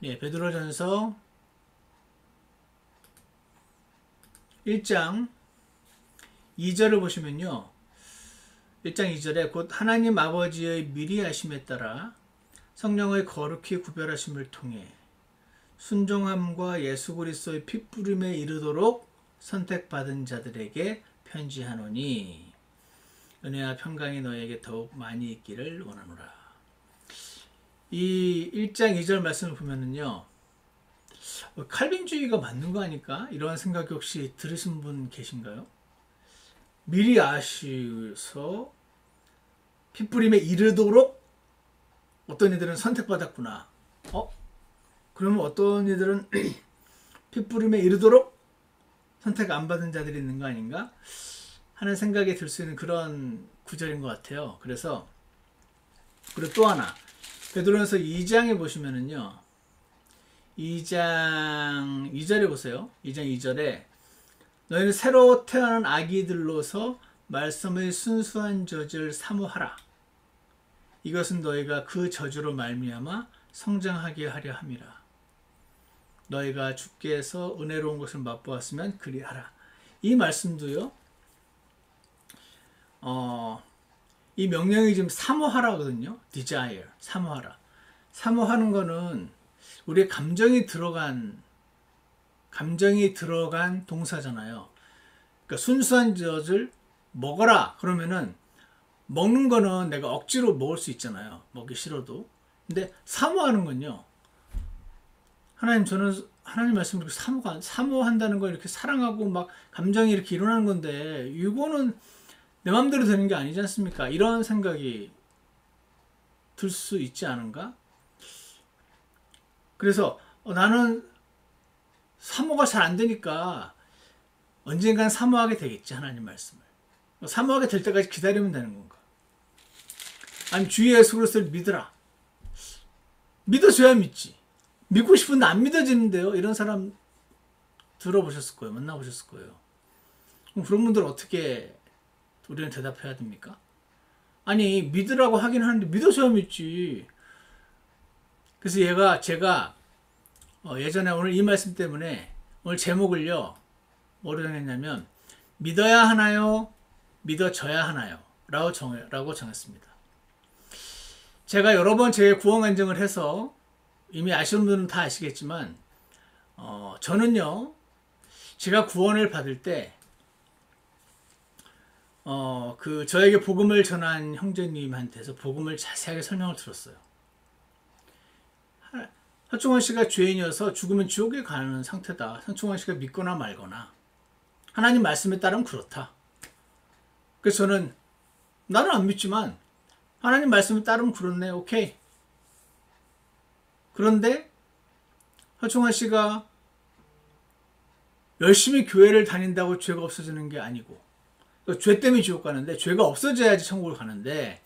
네, 베드로전서 1장 2절을 보시면요. 1장 2절에 곧 하나님 아버지의 미리 하심에 따라 성령의 거룩히 구별하심을 통해 순종함과 예수 그리스도의 핏부림에 이르도록 선택받은 자들에게 편지하노니 은혜와 평강이 너에게 더욱 많이 있기를 원하노라. 이 1장 2절 말씀을 보면은요, 칼빈주의가 맞는 거 아닐까? 이런 생각이 혹시 들으신 분 계신가요? 미리 아시서 핏부림에 이르도록 어떤 이들은 선택받았구나. 그러면 어떤 이들은 핏부림에 이르도록 선택 안 받은 자들이 있는 거 아닌가? 하는 생각이 들 수 있는 그런 구절인 것 같아요. 그래서 그리고 또 하나 베드로전서 2장에 보시면은요. 2장 2절에 보세요. 2장 2절에 너희는 새로 태어난 아기들로서 말씀의 순수한 젖을 사모하라. 이것은 너희가 그 저주로 말미암아 성장하게 하려 함이라. 너희가 주께서 은혜로운 것을 맛보았으면 그리하라. 이 말씀도요. 이 명령이 지금 사모하라거든요. desire, 사모하라. 사모하는 거는 우리의 감정이 들어간 동사잖아요. 그러니까 순수한 젖을 먹어라. 그러면은 먹는 거는 내가 억지로 먹을 수 있잖아요. 먹기 싫어도. 근데 사모하는 건요. 저는 하나님 말씀을 이렇게 사모한다는 거 이렇게 사랑하고 막 감정이 이렇게 일어나는 건데 이거는 내 마음대로 되는 게 아니지 않습니까? 이런 생각이 들 수 있지 않은가? 그래서 나는 사모가 잘 안 되니까 언젠간 사모하게 되겠지, 하나님 말씀을. 사모하게 될 때까지 기다리면 되는 건가? 아니, 주 예수 그리스도를 믿으라. 믿어줘야 믿지. 믿고 싶은데 안 믿어지는데요. 이런 사람 들어보셨을 거예요. 만나보셨을 거예요. 그럼 그런 분들 어떻게 우리는 대답해야 됩니까? 아니, 믿으라고 하긴 하는데 믿어줘야 믿지. 그래서 제가 예전에 오늘 이 말씀 때문에 오늘 제목을요, 뭐로 정했냐면 믿어야 하나요? 믿어져야 하나요? 라고 정했습니다. 제가 여러 번 제 구원 간증을 해서 이미 아시는 분은 다 아시겠지만 저는요, 제가 구원을 받을 때 저에게 복음을 전한 형제님한테서 복음을 자세하게 설명을 들었어요. 서충원 씨가 죄인이어서 죽으면 지옥에 가는 상태다. 서충원 씨가 믿거나 말거나 하나님 말씀에 따르면 그렇다. 그래서 저는 나는 안 믿지만 하나님 말씀에 따르면 그렇네. 오케이. 그런데 서충원 씨가 열심히 교회를 다닌다고 죄가 없어지는 게 아니고, 죄 때문에 지옥 가는데 죄가 없어져야지 천국을 가는데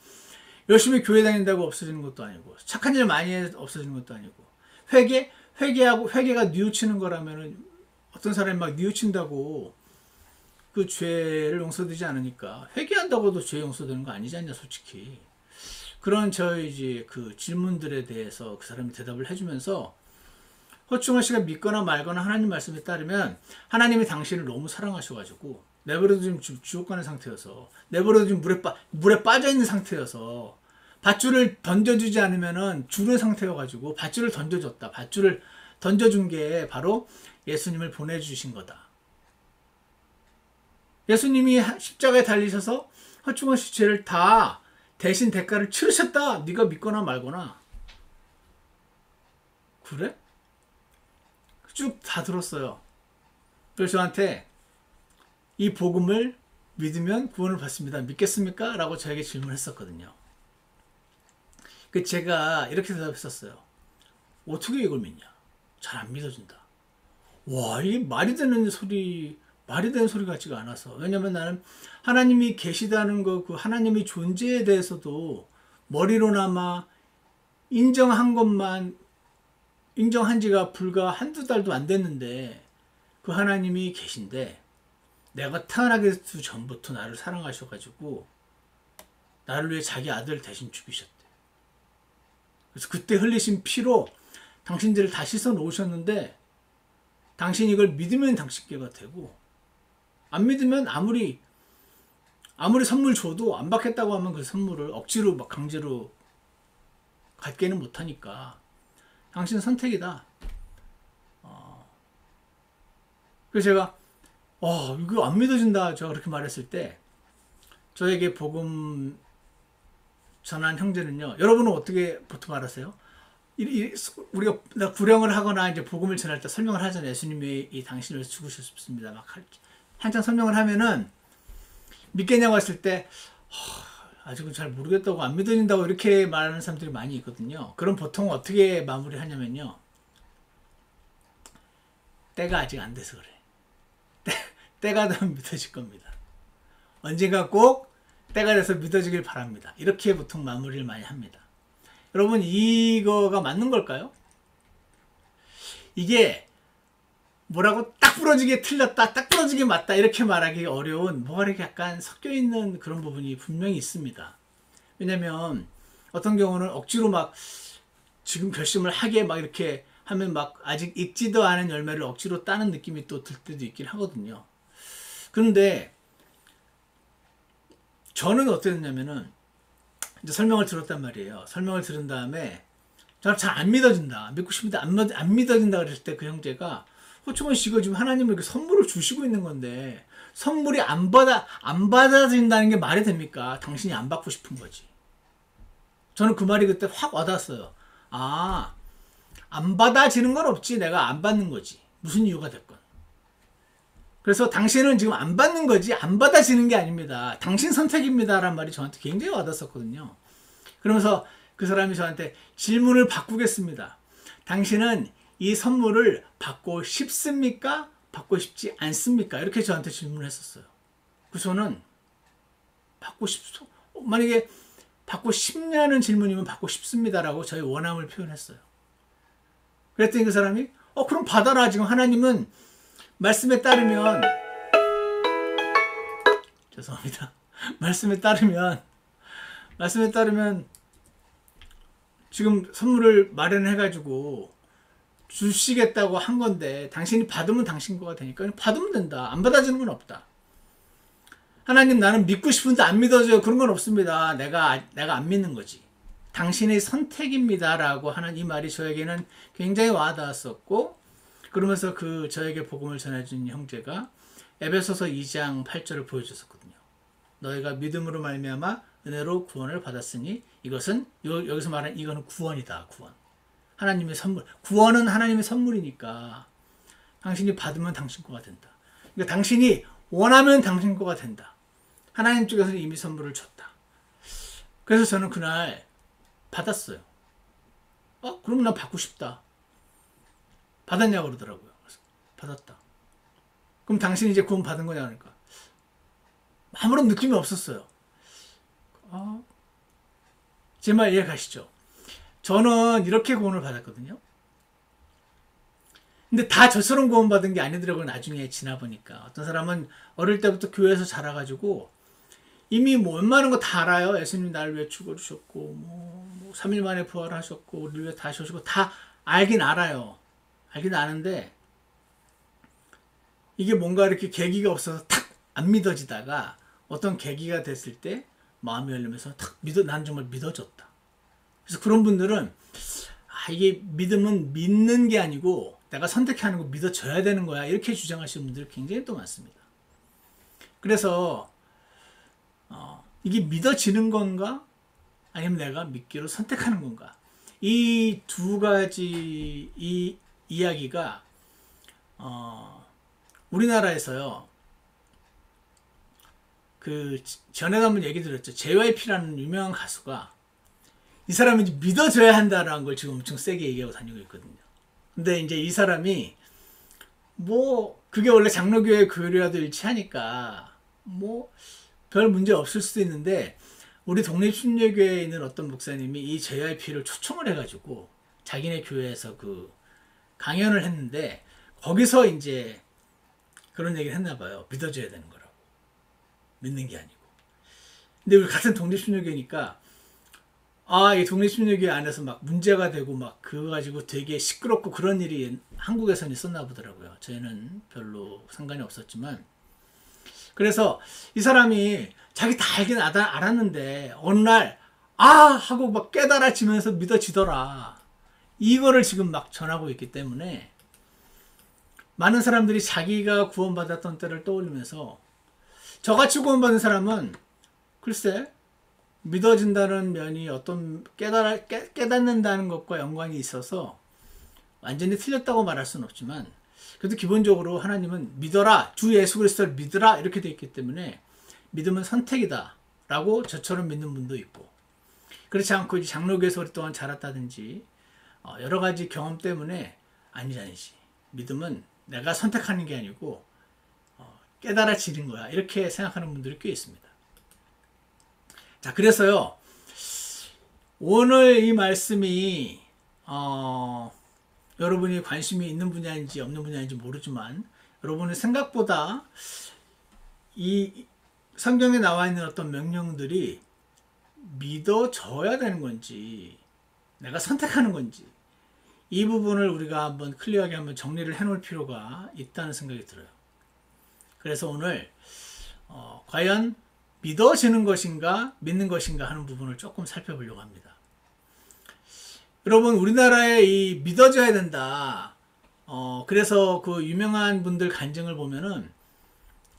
열심히 교회 다닌다고 없어지는 것도 아니고 착한 일 많이 해서 없어지는 것도 아니고 회개가 뉘우치는 거라면은 어떤 사람이 막 뉘우친다고 그 죄를 용서되지 않으니까 회개한다고도 죄 용서되는 거 아니지 않냐 솔직히. 그런 저희 그 질문들에 대해서 그 사람이 대답을 해주면서 허충원 씨가 믿거나 말거나 하나님 말씀에 따르면 하나님이 당신을 너무 사랑하셔가지고 내버려도 지금 지옥 가는 상태여서 내버려도 지금 물에 빠져있는 상태여서 밧줄을 던져주지 않으면은 죽는 상태여가지고 밧줄을 던져줬다. 밧줄을 던져준 게 바로 예수님을 보내주신 거다. 예수님이 십자가에 달리셔서 허충원 씨 죄를 다 대신 대가를 치르셨다. 네가 믿거나 말거나. 그래? 쭉 다 들었어요. 그래서 저한테 이 복음을 믿으면 구원을 받습니다. 믿겠습니까? 라고 저에게 질문했었거든요. 그 제가 이렇게 대답했었어요. 어떻게 이걸 믿냐? 잘 안 믿어진다. 와, 이게 말이 되는 소리 같지가 않아서. 왜냐면 나는 하나님이 계시다는 거, 그 하나님의 존재에 대해서도 머리로나마 인정한 지가 불과 한두 달도 안 됐는데 그 하나님이 계신데 내가 태어나기 전부터 나를 사랑하셔가지고 나를 위해 자기 아들 대신 죽이셨대. 그래서 그때 흘리신 피로 당신들을 다 씻어 놓으셨는데 당신이 이걸 믿으면 당신께가 되고 안 믿으면 아무리 선물 줘도 안 받겠다고 하면 그 선물을 억지로 막 강제로 갖게는 못하니까 당신 선택이다. 그래서 제가 이거 안 믿어진다 제가 그렇게 말했을 때 저에게 복음 전한 형제는요, 여러분은 어떻게 보통 알았어요? 우리가 구령을 하거나 이제 복음을 전할 때 설명을 하잖아요. 예수님이 이 당신을 위해서 죽으셨습니다. 막 한참 설명을 하면은 믿겠냐고 했을 때 아직은 잘 모르겠다고 안 믿어진다고 이렇게 말하는 사람들이 많이 있거든요. 그럼 보통 어떻게 마무리하냐면요, 때가 아직 안 돼서 그래. 때가 되면 믿어질 겁니다. 언젠가 꼭 때가 돼서 믿어지길 바랍니다. 이렇게 보통 마무리를 많이 합니다. 여러분, 이거가 맞는 걸까요? 이게 뭐라고 딱 부러지게 틀렸다, 딱 부러지게 맞다 이렇게 말하기 어려운 뭐가 이렇게 약간 섞여 있는 그런 부분이 분명히 있습니다. 왜냐면 어떤 경우는 억지로 막 지금 결심을 하게 막 이렇게 하면 막 아직 익지도 않은 열매를 억지로 따는 느낌이 또 들 때도 있긴 하거든요. 그런데 저는 어땠냐면은 이제 설명을 들었단 말이에요. 설명을 들은 다음에 저는 잘 안 믿어진다, 믿고 싶은데 안 믿어진다 그랬을 때 그 형제가 호충원 씨가 지금 하나님은 이렇게 선물을 주시고 있는 건데 선물이 안 받아진다는 게 말이 됩니까? 당신이 안 받고 싶은 거지. 저는 그 말이 그때 확 와닿았어요. 안 받아지는 건 없지, 내가 안 받는 거지. 무슨 이유가 됐건. 그래서 당신은 지금 안 받는 거지 안 받아지는 게 아닙니다. 당신 선택입니다 라는 말이 저한테 굉장히 와닿았었거든요. 그러면서 그 사람이 저한테 질문을 바꾸겠습니다. 당신은 이 선물을 받고 싶습니까? 받고 싶지 않습니까? 이렇게 저한테 질문을 했었어요. 그래서 저는 만약에 받고 싶냐는 질문이면 받고 싶습니다라고 저의 원함을 표현했어요. 그랬더니 그 사람이 그럼 받아라. 지금 하나님은 말씀에 따르면 죄송합니다. 말씀에 따르면 지금 선물을 마련해가지고 주시겠다고 한 건데 당신이 받으면 당신 거가 되니까 받으면 된다. 안 받아지는 건 없다. 하나님, 나는 믿고 싶은데 안 믿어져요. 그런 건 없습니다. 내가 안 믿는 거지. 당신의 선택입니다 라고 하는 이 말이 저에게는 굉장히 와닿았었고, 그러면서 그 저에게 복음을 전해준 형제가 에베소서 2장 8절을 보여줬었거든요. 너희가 믿음으로 말미암아 은혜로 구원을 받았으니 이것은 여기서 말하는 이거는 구원이다. 구원. 하나님의 선물. 구원은 하나님의 선물이니까 당신이 받으면 당신 거가 된다. 그러니까 당신이 원하면 당신 거가 된다. 하나님 쪽에서는 이미 선물을 줬다. 그래서 저는 그날 받았어요. 그럼 나 받고 싶다. 받았냐고 그러더라고요. 그래서 받았다. 그럼 당신이 이제 구원 받은 거냐 그러니까 아무런 느낌이 없었어요. 제 말 이해 가시죠? 저는 이렇게 구원을 받았거든요. 근데 다 저처럼 구원 받은 게 아니더라고요. 나중에 지나보니까 어떤 사람은 어릴 때부터 교회에서 자라가지고 이미 뭐 웬만한 거 다 알아요. 예수님 나를 위해 죽어주셨고 뭐 3일 만에 부활하셨고 우리를 위해 다시 오시고 다 알긴 알아요. 알긴 아는데 이게 뭔가 이렇게 계기가 없어서 탁 안 믿어지다가 어떤 계기가 됐을 때 마음이 열리면서 탁 난 정말 믿어졌다. 그래서 그런 분들은 이게 믿음은 믿는 게 아니고 내가 선택하는 거 믿어져야 되는 거야 이렇게 주장하시는 분들이 굉장히 또 많습니다. 그래서 이게 믿어지는 건가 아니면 내가 믿기로 선택하는 건가, 이 두 가지 이 이야기가 우리나라에서요, 그 전에도 한번 얘기 드렸죠. JYP라는 유명한 가수가 이 사람이 이제 믿어줘야 한다라는 걸 지금 엄청 세게 얘기하고 다니고 있거든요. 근데 이제 이 사람이 뭐 그게 원래 장로교회 교리와도 일치하니까 뭐 별 문제 없을 수도 있는데, 우리 독립순례교회에 있는 어떤 목사님이 이 JYP를 초청을 해가지고 자기네 교회에서 그 강연을 했는데 거기서 이제 그런 얘기를 했나 봐요. 믿어줘야 되는 거라고. 믿는 게 아니고. 근데 우리 같은 독립순례교회니까 이 독립심리교회 안에서 막 문제가 되고 막 그거 가지고 되게 시끄럽고 그런 일이 한국에서는 있었나 보더라고요. 저희는 별로 상관이 없었지만. 그래서 이 사람이 자기 다 알긴 알았는데 어느 날 하고 막 깨달아지면서 믿어지더라. 이거를 지금 막 전하고 있기 때문에 많은 사람들이 자기가 구원받았던 때를 떠올리면서 저같이 구원받은 사람은 글쎄 믿어진다는 면이 어떤 깨닫는다는 것과 연관이 있어서 완전히 틀렸다고 말할 수는 없지만 그래도 기본적으로 하나님은 믿어라, 주 예수 그리스도를 믿으라 이렇게 되어 있기 때문에 믿음은 선택이다 라고 저처럼 믿는 분도 있고, 그렇지 않고 이제 장로교에서 오랫동안 자랐다든지 여러 가지 경험 때문에 아니지 믿음은 내가 선택하는 게 아니고 깨달아지는 거야 이렇게 생각하는 분들이 꽤 있습니다. 자, 그래서요 오늘 이 말씀이 여러분이 관심이 있는 분야인지 없는 분야인지 모르지만 여러분의 생각보다 이 성경에 나와 있는 어떤 명령들이 믿어져야 되는 건지 내가 선택하는 건지 이 부분을 우리가 한번 클리어하게 한번 정리를 해 놓을 필요가 있다는 생각이 들어요. 그래서 오늘 과연 믿어지는 것인가 믿는 것인가 하는 부분을 조금 살펴보려고 합니다. 여러분, 우리나라에 이 믿어져야 된다. 그래서 그 유명한 분들 간증을 보면은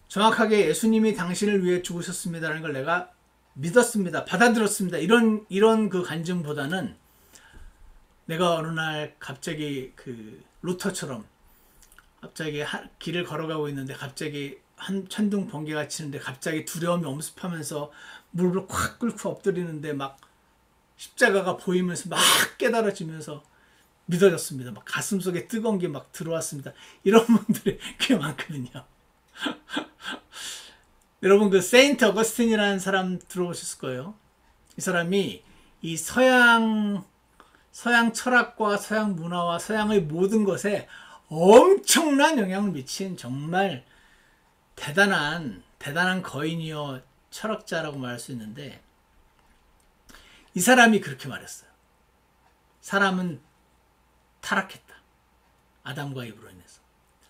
정확하게 예수님이 당신을 위해 죽으셨습니다라는 걸 내가 믿었습니다. 받아들였습니다. 이런 그 간증보다는 내가 어느 날 갑자기 그 루터처럼 갑자기 길을 걸어가고 있는데 갑자기 한 천둥 번개가 치는데 갑자기 두려움이 엄습하면서 무릎을 콱 꿇고 엎드리는데 막 십자가가 보이면서 막 깨달아지면서 믿어졌습니다. 막 가슴속에 뜨거운 게 막 들어왔습니다. 이런 분들이 꽤 많거든요. 여러분 그 세인트 어거스틴이라는 사람 들어보셨을 거예요. 이 사람이 이 서양 철학과 서양 문화와 서양의 모든 것에 엄청난 영향을 미친 정말 대단한 거인이요 철학자라고 말할 수 있는데, 이 사람이 그렇게 말했어요. 사람은 타락했다. 아담과 이브로 인해서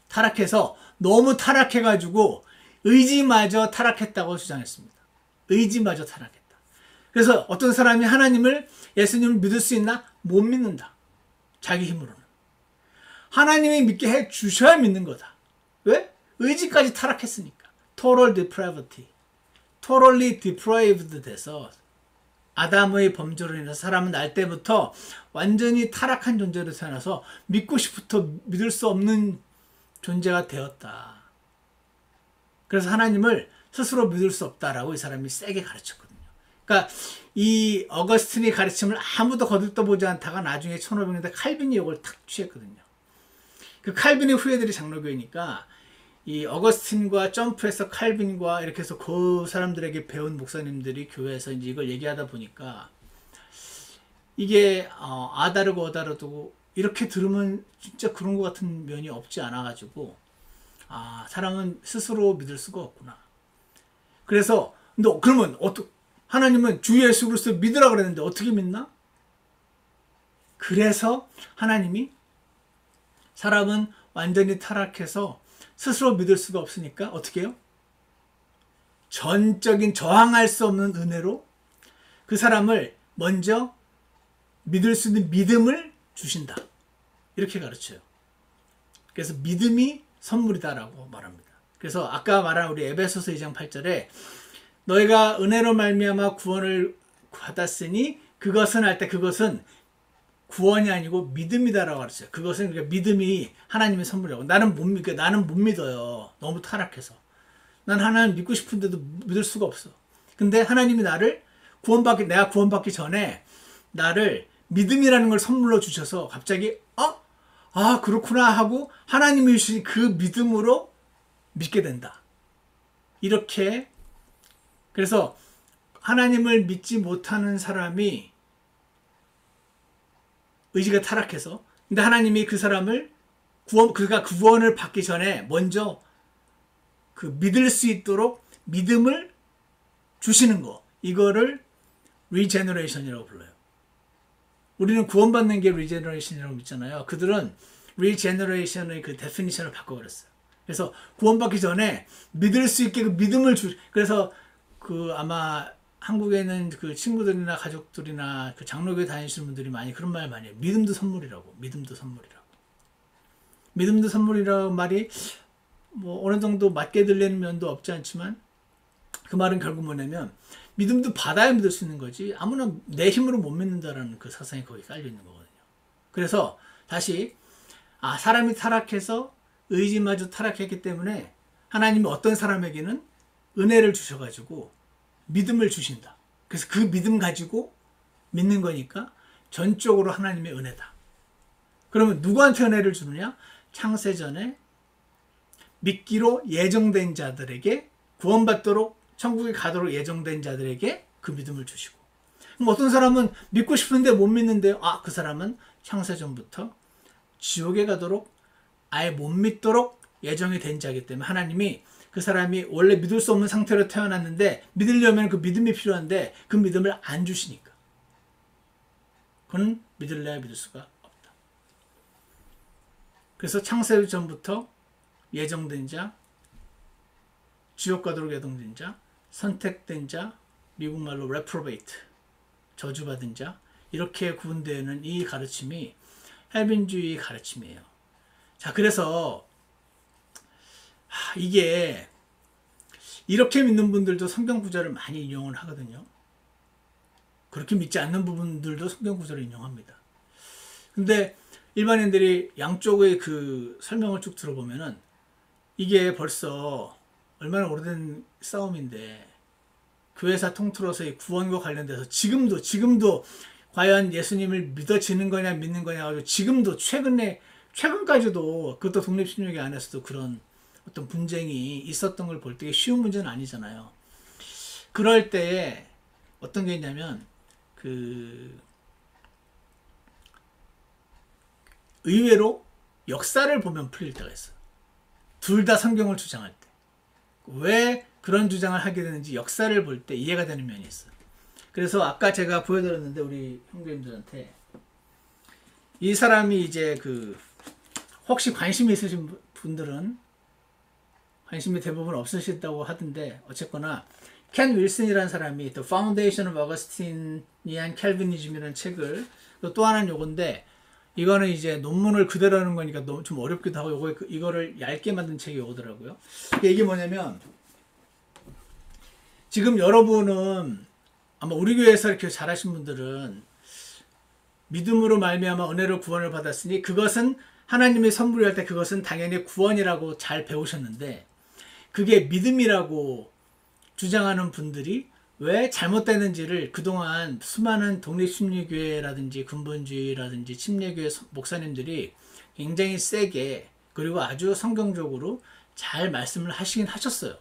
타락해서 너무 타락해가지고 의지마저 타락했다고 주장했습니다. 의지마저 타락했다. 그래서 어떤 사람이 하나님을, 예수님을 믿을 수 있나? 못 믿는다. 자기 힘으로는. 하나님이 믿게 해 주셔야 믿는 거다. 왜? 의지까지 타락했으니까. Total depravity. Totally depraved 돼서 아담의 범죄로 인해서 사람은 날 때부터 완전히 타락한 존재로 태어나서 믿고 싶어도 믿을 수 없는 존재가 되었다. 그래서 하나님을 스스로 믿을 수 없다라고 이 사람이 세게 가르쳤거든요. 그러니까 이 어거스틴의 가르침을 아무도 거들떠보지 않다가 나중에 1500년대 칼빈이 이걸 탁 취했거든요. 그 칼빈의 후예들이 장로교회니까 이 어거스틴과 점프해서 칼빈과 이렇게 해서 그 사람들에게 배운 목사님들이 교회에서 이제 이걸 얘기하다 보니까 이게 아다르고 어다르고 이렇게 들으면 진짜 그런 것 같은 면이 없지 않아가지고 사람은 스스로 믿을 수가 없구나. 그래서 근데 그러면 하나님은 주 예수 그리스도 믿으라 그랬는데 어떻게 믿나? 그래서 하나님이 사람은 완전히 타락해서 스스로 믿을 수가 없으니까 어떻게 해요? 전적인 저항할 수 없는 은혜로 그 사람을 먼저 믿을 수 있는 믿음을 주신다. 이렇게 가르쳐요. 그래서 믿음이 선물이다라고 말합니다. 그래서 아까 말한 우리 에베소서 2장 8절에 너희가 은혜로 말미암아 구원을 받았으니 그것은 할 때 그것은 구원이 아니고 믿음이다라고 가르쳐요. 그것은 그러니까 믿음이 하나님의 선물이라고. 나는 못 믿어요. 너무 타락해서. 난 하나님 믿고 싶은데도 믿을 수가 없어. 근데 하나님이 내가 구원받기 전에 나를 믿음이라는 걸 선물로 주셔서 갑자기 그렇구나 하고 하나님이 주신 그 믿음으로 믿게 된다. 이렇게. 그래서 하나님을 믿지 못하는 사람이 의지가 타락해서, 근데 하나님이 그 사람을 그가 구원을 받기 전에 먼저 그 믿을 수 있도록 믿음을 주시는 거, 이거를 리제너레이션이라고 불러요. 우리는 구원받는 게 리제너레이션이라고 믿잖아요. 그들은 리제너레이션의 그 데피니션을 바꿔버렸어요. 그래서 구원받기 전에 믿을 수 있게 그 믿음을 그래서 그 아마 한국에 있는 그 친구들이나 가족들이나 그 장로교회 다니시는 분들이 많이 그런 말 많이 해요. 믿음도 선물이라고. 믿음도 선물이라고. 믿음도 선물이라는 말이 뭐 어느 정도 맞게 들리는 면도 없지 않지만 그 말은 결국 뭐냐면 믿음도 받아야 믿을 수 있는 거지 아무나 내 힘으로 못 믿는다라는 그 사상이 거기 깔려 있는 거거든요. 그래서 다시 사람이 타락해서 의지마저 타락했기 때문에 하나님이 어떤 사람에게는 은혜를 주셔가지고 믿음을 주신다. 그래서 그 믿음 가지고 믿는 거니까 전적으로 하나님의 은혜다. 그러면 누구한테 은혜를 주느냐? 창세전에 믿기로 예정된 자들에게 구원받도록 천국에 가도록 예정된 자들에게 그 믿음을 주시고, 그럼 어떤 사람은 믿고 싶은데 못 믿는데요. 그 사람은 창세전부터 지옥에 가도록 아예 못 믿도록 예정이 된 자이기 때문에 하나님이 그 사람이 원래 믿을 수 없는 상태로 태어났는데 믿으려면 그 믿음이 필요한데 그 믿음을 안 주시니까 그는 믿을래야 믿을 수가 없다. 그래서 창세 전부터 예정된 자, 지옥 가도록 예정된 자, 선택된 자, 미국 말로 reprobate, 저주받은 자, 이렇게 구분되는 이 가르침이 헬빈주의 가르침이에요. 자, 그래서 이게 이렇게 믿는 분들도 성경 구절을 많이 인용을 하거든요. 그렇게 믿지 않는 부분들도 성경 구절을 인용합니다. 근데 일반인들이 양쪽의 그 설명을 쭉 들어보면은 이게 벌써 얼마나 오래된 싸움인데 교회사 통틀어서 구원과 관련돼서 지금도 과연 예수님을 믿어지는 거냐 믿는 거냐 가지고 지금도 최근까지도 그것도 독립신유교 안에서도 그런 어떤 분쟁이 있었던 걸 볼 때 쉬운 문제는 아니잖아요. 그럴 때에 어떤 게 있냐면 의외로 역사를 보면 풀릴 때가 있어요. 둘 다 성경을 주장할 때. 왜 그런 주장을 하게 되는지 역사를 볼 때 이해가 되는 면이 있어요. 그래서 아까 제가 보여드렸는데 우리 형제님들한테 이 사람이 이제 혹시 관심이 있으신 분들은 관심이 대부분 없으시다고 하던데 어쨌거나 켄 윌슨이라는 사람이 The Foundation of Augustinian Calvinism이라는 책을 또 하나는 요건데 이거는 이제 논문을 그대로 하는 거니까 너무 좀 어렵기도 하고 이거를 얇게 만든 책이 오더라고요. 이게 뭐냐면 지금 여러분은 아마 우리 교회에서 이렇게 잘하신 분들은 믿음으로 말미암아 은혜로 구원을 받았으니 그것은 하나님의 선물이 때 그것은 당연히 구원이라고 잘 배우셨는데 그게 믿음이라고 주장하는 분들이 왜 잘못되는지를 그동안 수많은 독립심리교회라든지 근본주의라든지 침례교회 목사님들이 굉장히 세게 그리고 아주 성경적으로 잘 말씀을 하시긴 하셨어요.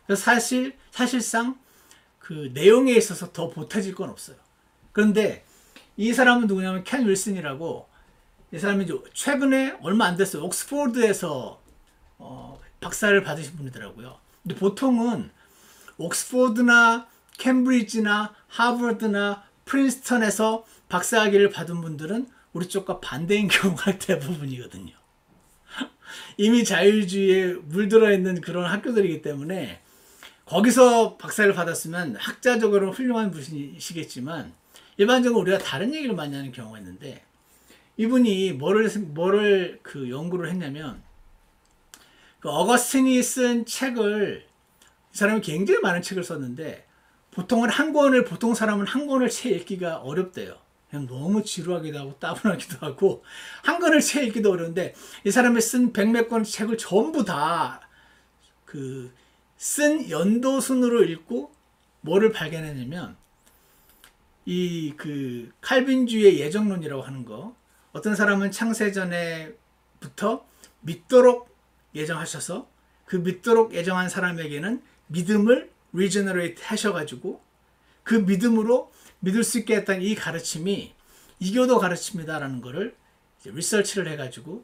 그래서 사실상 그 내용에 있어서 더 보태질 건 없어요. 그런데 이 사람은 누구냐면 켄 윌슨이라고 이 사람이 최근에 얼마 안 됐어요. 옥스포드에서 박사를 받으신 분이더라고요. 근데 보통은 옥스포드나 캠브리지나 하버드나 프린스턴에서 박사학위를 받은 분들은 우리 쪽과 반대인 경우가 대부분이거든요. 이미 자유주의에 물들어 있는 그런 학교들이기 때문에 거기서 박사를 받았으면 학자적으로 훌륭한 분이시겠지만 일반적으로 우리가 다른 얘기를 많이 하는 경우가 있는데 이분이 뭐를 그 연구를 했냐면 그 어거스틴이 쓴 책을 이 사람이 굉장히 많은 책을 썼는데 보통 사람은 한 권을 채 읽기가 어렵대요. 그냥 너무 지루하기도 하고 따분하기도 하고 한 권을 채 읽기도 어려운데 이 사람이 쓴 백몇 권 책을 전부 다 쓴 연도순으로 읽고 뭐를 발견했냐면 이 칼빈주의의 예정론이라고 하는 거 어떤 사람은 창세전에부터 믿도록 예정하셔서 그 믿도록 예정한 사람에게는 믿음을 리제너레이트 하셔가지고 그 믿음으로 믿을 수 있게 했던 이 가르침이 이교도 가르침이다라는 거를 이제 리서치를 해가지고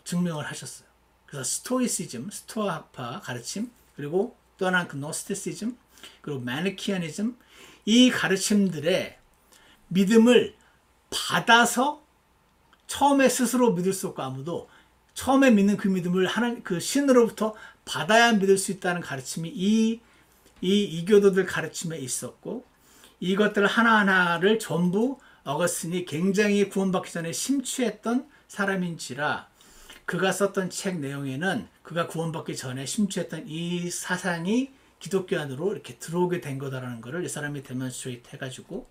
증명을 하셨어요. 그래서 스토이시즘, 스토아학파 가르침 그리고 또 하나는 노스티시즘 그리고 마니키아니즘 이 가르침들의 믿음을 받아서 처음에 스스로 믿을 수 없고 아무도 처음에 믿는 그 믿음을 그 신으로부터 받아야 믿을 수 있다는 가르침이 이 이교도들 가르침에 있었고 이것들 하나하나를 전부 어거스틴이 굉장히 구원받기 전에 심취했던 사람인지라 그가 썼던 책 내용에는 그가 구원받기 전에 심취했던 이 사상이 기독교 안으로 이렇게 들어오게 된 거다라는 것을 이 사람이 데몬스트레이트 해가지고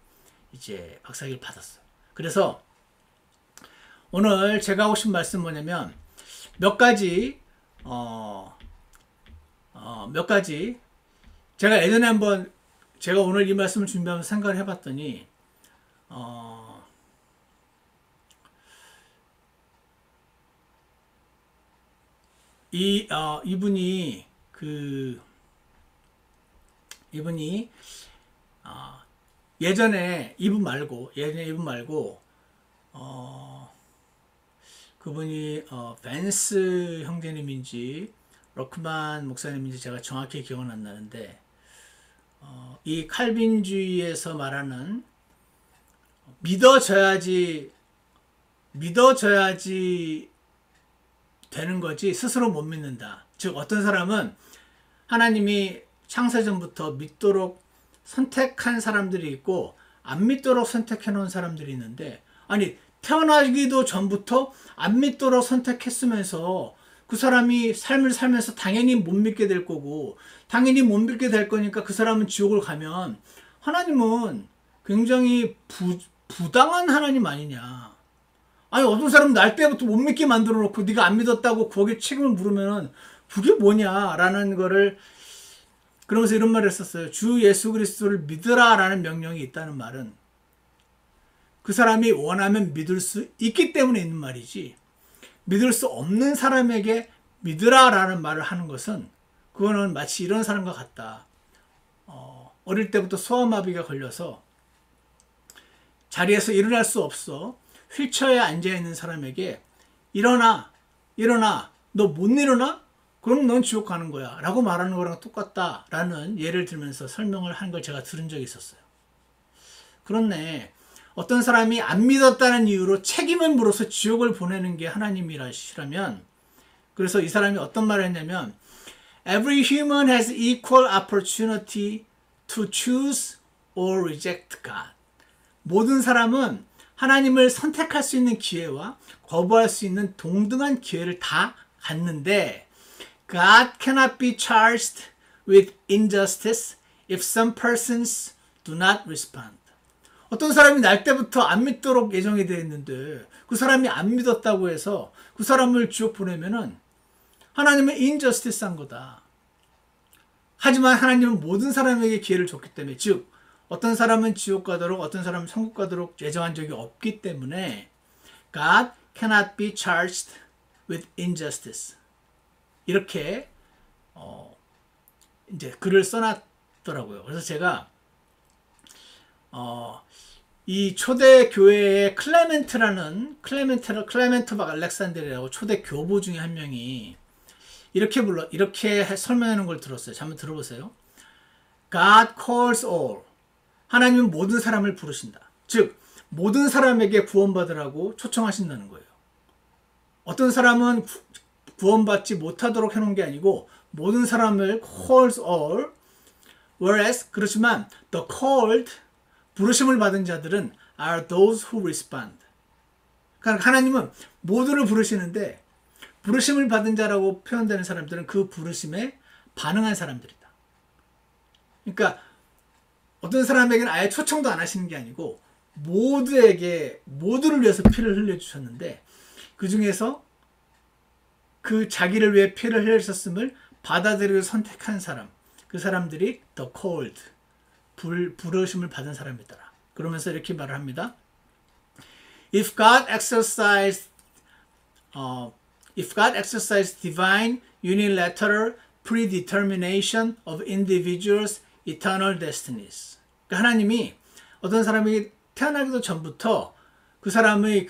이제 박사학위를 받았어요. 그래서 오늘 제가 하고 싶은 말씀 뭐냐면 몇 가지 제가 예전에 한번 제가 오늘 이 말씀을 준비하면서 생각을 해봤더니 이분이 예전에 이분 말고 그분이 벤스 형제님인지 러크만 목사님인지 제가 정확히 기억은 안 나는데 이 칼빈주의에서 말하는 믿어져야지 되는 거지 스스로 못 믿는다. 즉 어떤 사람은 하나님이 창세전부터 믿도록 선택한 사람들이 있고 안 믿도록 선택해 놓은 사람들이 있는데 아니 태어나기도 전부터 안 믿도록 선택했으면서 그 사람이 삶을 살면서 당연히 못 믿게 될 거고 당연히 못 믿게 될 거니까 그 사람은 지옥을 가면 하나님은 굉장히 부당한 하나님 아니냐. 아니 어떤 사람은 날 때부터 못 믿게 만들어 놓고 네가 안 믿었다고 거기에 책임을 물으면 그게 뭐냐라는 거를 그러면서 이런 말을 했었어요. 주 예수 그리스도를 믿으라 라는 명령이 있다는 말은 그 사람이 원하면 믿을 수 있기 때문에 있는 말이지 믿을 수 없는 사람에게 믿으라 라는 말을 하는 것은 그거는 마치 이런 사람과 같다. 어릴 때부터 소아마비가 걸려서 자리에서 일어날 수 없어 휠체어에 앉아있는 사람에게 일어나 너 못 일어나? 그럼 넌 지옥 가는 거야 라고 말하는 거랑 똑같다 라는 예를 들면서 설명을 한 걸 제가 들은 적이 있었어요. 그렇네. 어떤 사람이 안 믿었다는 이유로 책임을 물어서 지옥을 보내는 게 하나님이라시라면 그래서 이 사람이 어떤 말을 했냐면 Every human has equal opportunity to choose or reject God. 모든 사람은 하나님을 선택할 수 있는 기회와 거부할 수 있는 동등한 기회를 다 갖는데 God cannot be charged with injustice if some persons do not respond. 어떤 사람이 날 때부터 안 믿도록 예정이 되어 있는데 그 사람이 안 믿었다고 해서 그 사람을 지옥 보내면은 하나님은 인저스티스한 거다. 하지만 하나님은 모든 사람에게 기회를 줬기 때문에 즉 어떤 사람은 지옥 가도록 어떤 사람은 천국 가도록 예정한 적이 없기 때문에 God cannot be charged with injustice. 이렇게 이제 글을 써놨더라고요. 그래서 제가 이 초대 교회의 클레멘트 박 알렉산드리라고 초대 교부 중에 한 명이 이렇게 설명하는 걸 들었어요. 한번 들어보세요. God calls all. 하나님은 모든 사람을 부르신다. 즉 모든 사람에게 구원받으라고 초청하신다는 거예요. 어떤 사람은 구원받지 못하도록 해놓은 게 아니고 모든 사람을 calls all. Whereas 그렇지만 the called 부르심을 받은 자들은 are those who respond. 그러니까 하나님은 모두를 부르시는데 부르심을 받은 자라고 표현되는 사람들은 그 부르심에 반응한 사람들이다. 그러니까 어떤 사람에게는 아예 초청도 안 하시는 게 아니고 모두를 위해서 피를 흘려주셨는데 그 중에서 그 자기를 위해 피를 흘려주셨음을 받아들이고 선택한 사람, 그 사람들이 the called, 부르심을 받은 사람이더라. 그러면서 이렇게 말을 합니다. If God exercised divine unilateral predetermination of individuals' eternal destinies. 그러니까 하나님이 어떤 사람이 태어나기도 전부터 그 사람이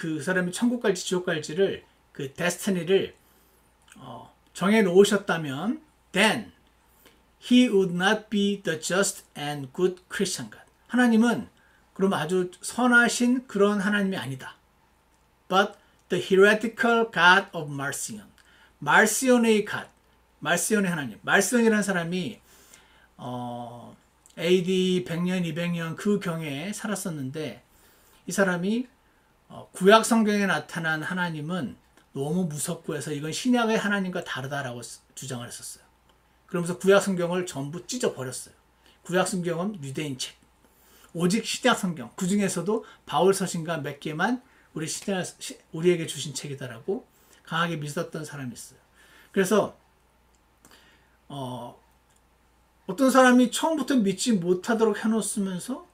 천국 갈지 지옥 갈지를 그 destiny를 정해 놓으셨다면 then he would not be the just and good Christian God. 하나님은 그럼 아주 선하신 그런 하나님이 아니다. But the heretical God of Marcion. 말시온의 God, 말시온의 하나님. 말시온이라는 사람이 AD 100년, 200년 그 경에 살았었는데 이 사람이 구약 성경에 나타난 하나님은 너무 무섭고 해서 이건 신약의 하나님과 다르다라고 주장을 했었어요. 그러면서 구약 성경을 전부 찢어버렸어요. 구약 성경은 유대인 책. 오직 신약 성경, 그 중에서도 바울 서신과 몇 개만 우리에게 주신 책이다라고 강하게 믿었던 사람이 있어요. 그래서 어떤 사람이 처음부터 믿지 못하도록 해놓으면서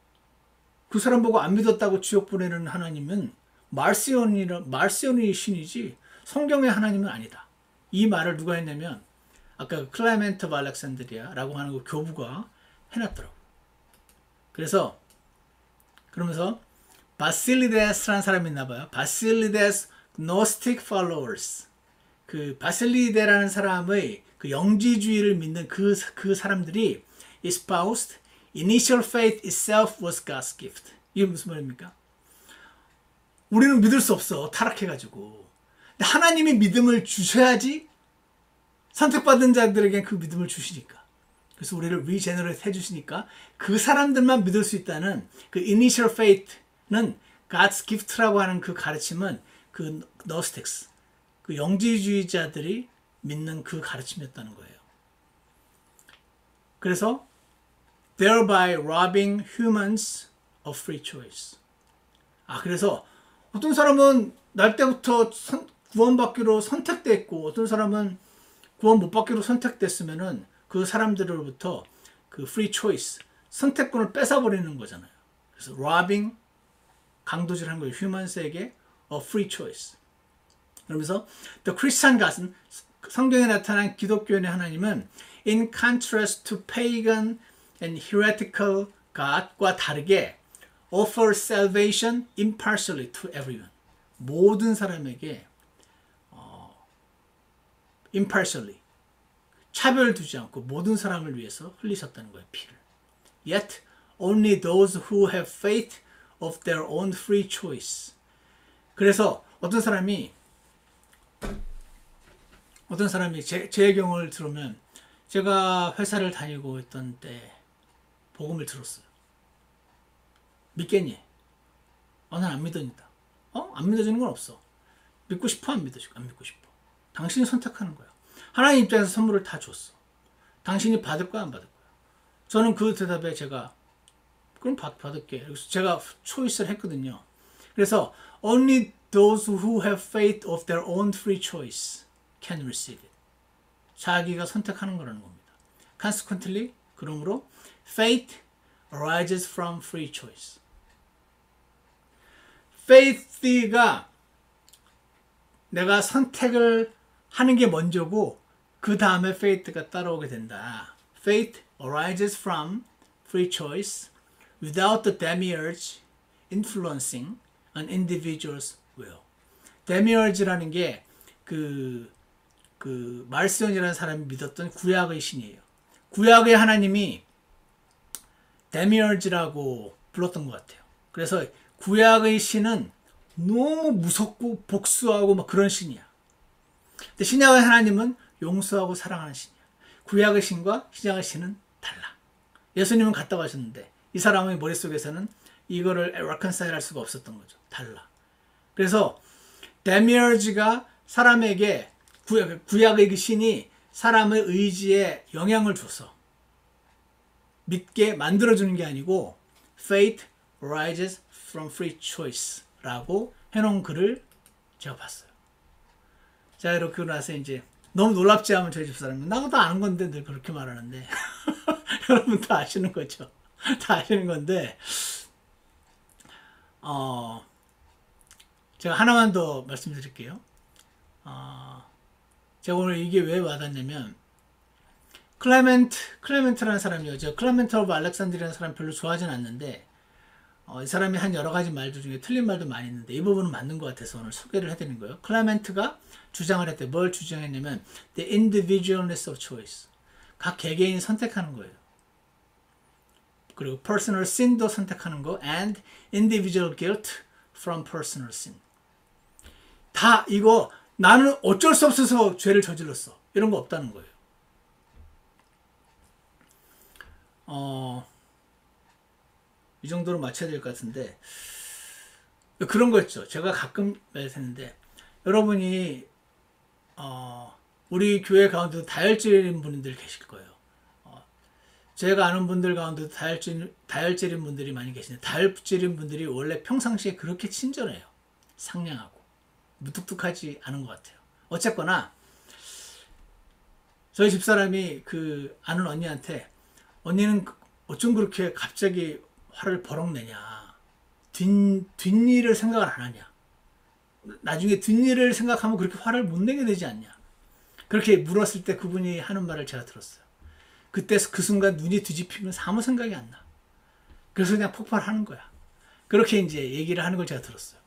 그 사람 보고 안 믿었다고 지옥 보내는 하나님은 말시온이 신이지 성경의 하나님은 아니다. 이 말을 누가 했냐면 아까 클레멘트 오브 알렉산드리아라고 하는 그 교부가 해놨더라고. 그러면서 바실리데스라는 사람이 있나 봐요. 바실리데스 Gnostic Followers. 그 바실리데라는 사람의 그 영지주의를 믿는 그 사람들이 espoused initial faith itself was God's gift. 이게 무슨 말입니까? 우리는 믿을 수 없어. 타락해가지고. 근데 하나님이 믿음을 주셔야지 선택받은 자들에게 그 믿음을 주시니까. 그래서 우리를 리제너레이트 해주시니까 그 사람들만 믿을 수 있다는 그 initial faith는 God's gift라고 하는 그 가르침은 그 Gnostics, 그 영지주의자들이 믿는 그 가르침이었다는 거예요. 그래서 thereby robbing humans of free choice. 그래서 어떤 사람은 날 때부터 구원받기로 선택됐고 어떤 사람은 구원 못 받기로 선택됐으면은 그 사람들로부터 그 free choice, 선택권을 뺏어버리는 거잖아요. 그래서 robbing, 강도질한 거예요. humans에게 a free choice. 그러면서 the Christian God은 성경에 나타난 기독교인의 하나님은 in contrast to pagan and heretical God과 다르게 offer salvation impartially to everyone. 모든 사람에게 impartially 차별 두지 않고 모든 사람을 위해서 흘리셨다는 거예요. 피를. Yet only those who have faith of their own free choice. 그래서 어떤 사람이 제 경우를 들으면 제가 회사를 다니고 있던 때 복음을 들었어요. 믿겠니? 난 안 믿어진다. 안 믿어지는 건 없어. 믿고 싶어? 안 믿고 싶어? 당신이 선택하는 거야. 하나님 입장에서 선물을 다 줬어. 당신이 받을 거야, 안 받을 거야? 저는 그 대답에 제가 그럼 받을게. 그래서 제가 초이스를 했거든요. 그래서 only those who have faith of their own free choice can receive it. 자기가 선택하는 거라는 겁니다. Consequently, 그러므로 faith arises from free choice. faith가 내가 선택을 하는 게 먼저고 그 다음에 faith가 따라오게 된다. Faith arises from free choice without the demiurge influencing an individual's will. demiurge라는 게 그 말스온이라는 사람이 믿었던 구약의 신이에요. 구약의 하나님이 demiurge라고 불렀던 것 같아요. 그래서 구약의 신은 너무 무섭고 복수하고 막 그런 신이야. 근데 신약의 하나님은 용서하고 사랑하는 신이야. 구약의 신과 신약의 신은 달라. 예수님은 갔다 가셨는데 이 사람의 머릿속에서는 이거를 reconcile 할 수가 없었던 거죠. 달라. 그래서 데미얼즈가 사람에게 구약의 그 신이 사람의 의지에 영향을 줘서 믿게 만들어주는 게 아니고 faith arises from free choice 라고 해놓은 글을 제가 봤어요. 자, 이렇게 나서 이제 너무 놀랍지 않으면 저희 집사람은 나도 다 아는 건데 늘 그렇게 말하는데 여러분 다 아시는 거죠. 다 아시는 건데 제가 하나만 더 말씀드릴게요. 제가 오늘 이게 왜 와닿냐면 클레멘트라는 사람이요. 제가 클레멘트 오브 알렉산드리아라는 사람 별로 좋아하진 않는데 이 사람이 한 여러 가지 말들 중에 틀린 말도 많이 있는데 이 부분은 맞는 것 같아서 오늘 소개를 해드린 거예요. 클레멘트가 주장을 했대. 뭘 주장했냐면 the individualness of choice. 각 개개인이 선택하는 거예요. 그리고 personal sin도 선택하는 거 and individual guilt from personal sin. 다 이거 나는 어쩔 수 없어서 죄를 저질렀어. 이런 거 없다는 거예요. 이 정도로 맞춰야 될 것 같은데 그런 거 있죠. 제가 가끔 말했는데 여러분이 우리 교회 가운데도 다혈질인 분들 계실 거예요. 제가 아는 분들 가운데도 다혈질인 분들이 많이 계시는데 다혈질인 분들이 원래 평상시에 그렇게 친절해요. 상냥하고 무뚝뚝하지 않은 것 같아요. 어쨌거나 저희 집사람이 그 아는 언니한테 언니는 어쩜 그렇게 갑자기 화를 버럭 내냐. 뒷일을 생각을 안 하냐. 나중에 뒷일을 생각하면 그렇게 화를 못 내게 되지 않냐. 그렇게 물었을 때 그분이 하는 말을 제가 들었어요. 그때 그 순간 눈이 뒤집히면 아무 생각이 안 나. 그래서 그냥 폭발하는 거야. 그렇게 이제 얘기를 하는 걸 제가 들었어요.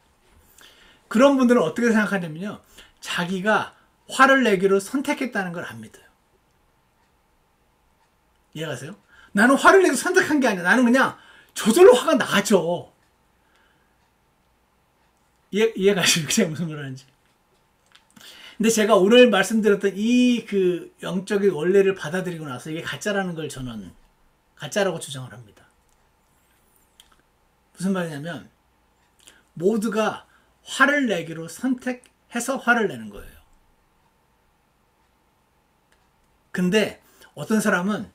그런 분들은 어떻게 생각하냐면요. 자기가 화를 내기로 선택했다는 걸 안 믿어요. 이해가세요? 나는 화를 내기 선택한 게 아니야. 나는 그냥 저절로 화가 나죠. 이해가시죠? 제가 무슨 말을 하는지. 근데 제가 오늘 말씀드렸던 이 그 영적인 원리를 받아들이고 나서 이게 가짜라는 걸 저는 가짜라고 주장을 합니다. 무슨 말이냐면 모두가 화를 내기로 선택해서 화를 내는 거예요. 근데 어떤 사람은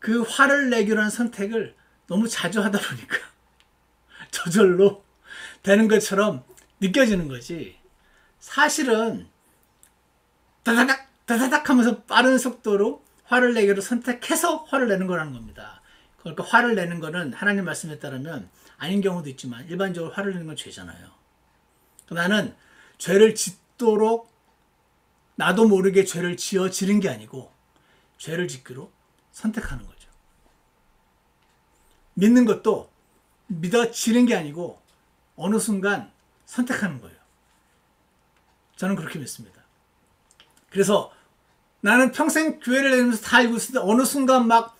그 화를 내기로 한 선택을 너무 자주 하다 보니까 저절로 되는 것처럼 느껴지는 거지. 사실은 다다닥 하면서 빠른 속도로 화를 내기로 선택해서 화를 내는 거라는 겁니다. 그러니까 화를 내는 거는 하나님 말씀에 따르면 아닌 경우도 있지만 일반적으로 화를 내는 건 죄잖아요. 나는 죄를 짓도록 나도 모르게 죄를 지어지는 게 아니고 죄를 짓기로 선택하는 거죠. 믿는 것도 믿어지는 게 아니고 어느 순간 선택하는 거예요. 저는 그렇게 믿습니다. 그래서 나는 평생 교회를 다니면서 다 알고 있을 때 어느 순간 막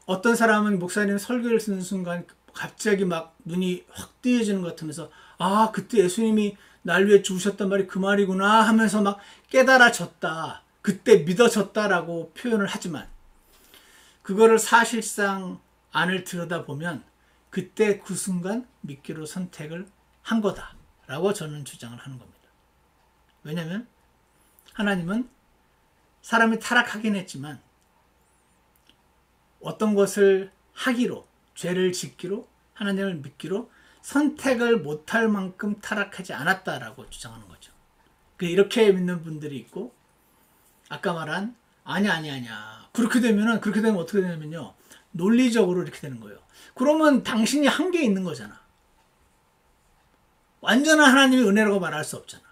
어떤 사람은 목사님 설교를 듣는 순간 갑자기 막 눈이 확 띄어지는 것 같으면서 아 그때 예수님이 날 위해 죽으셨단 말이 그 말이구나 하면서 막 깨달아졌다. 그때 믿어졌다라고 표현을 하지만 그거를 사실상 안을 들여다보면 그때 그 순간 믿기로 선택을 한 거다라고 저는 주장을 하는 겁니다. 왜냐하면 하나님은 사람이 타락하긴 했지만 어떤 것을 하기로 죄를 짓기로 하나님을 믿기로 선택을 못할 만큼 타락하지 않았다라고 주장하는 거죠. 이렇게 믿는 분들이 있고 아까 말한 아니야 그렇게 되면 어떻게 되냐면요 논리적으로 이렇게 되는 거예요. 그러면 당신이 한계에 있는 거잖아. 완전한 하나님의 은혜라고 말할 수 없잖아.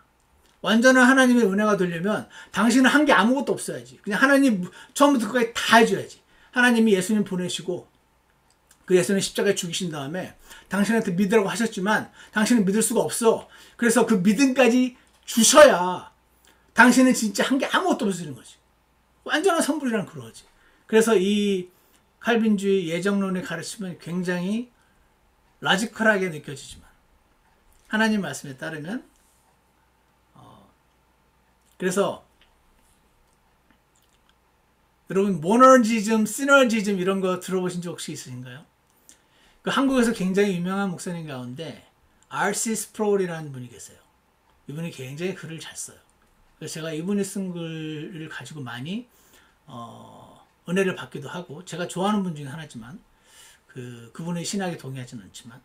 완전한 하나님의 은혜가 되려면 당신은 한 게 아무것도 없어야지. 그냥 하나님 처음부터 끝까지 다 해줘야지. 하나님이 예수님 보내시고 그 예수님 십자가에 죽이신 다음에 당신한테 믿으라고 하셨지만 당신은 믿을 수가 없어. 그래서 그 믿음까지 주셔야 당신은 진짜 한 게 아무것도 없어지는 거지. 완전한 선불이란 그러지. 그래서 이 칼빈주의 예정론의 가르침은 굉장히 라지컬하게 느껴지지만 하나님 말씀에 따르면 그래서 여러분 모너지즘, 시너지즘 이런 거 들어보신 적 혹시 있으신가요? 그 한국에서 굉장히 유명한 목사님 가운데 R.C. 스프롤이라는 분이 계세요. 이분이 굉장히 글을 잘 써요. 그래서 제가 이분이 쓴 글을 가지고 많이 은혜를 받기도 하고 제가 좋아하는 분 중에 하나지만 그분의 신학에 동의하지는 않지만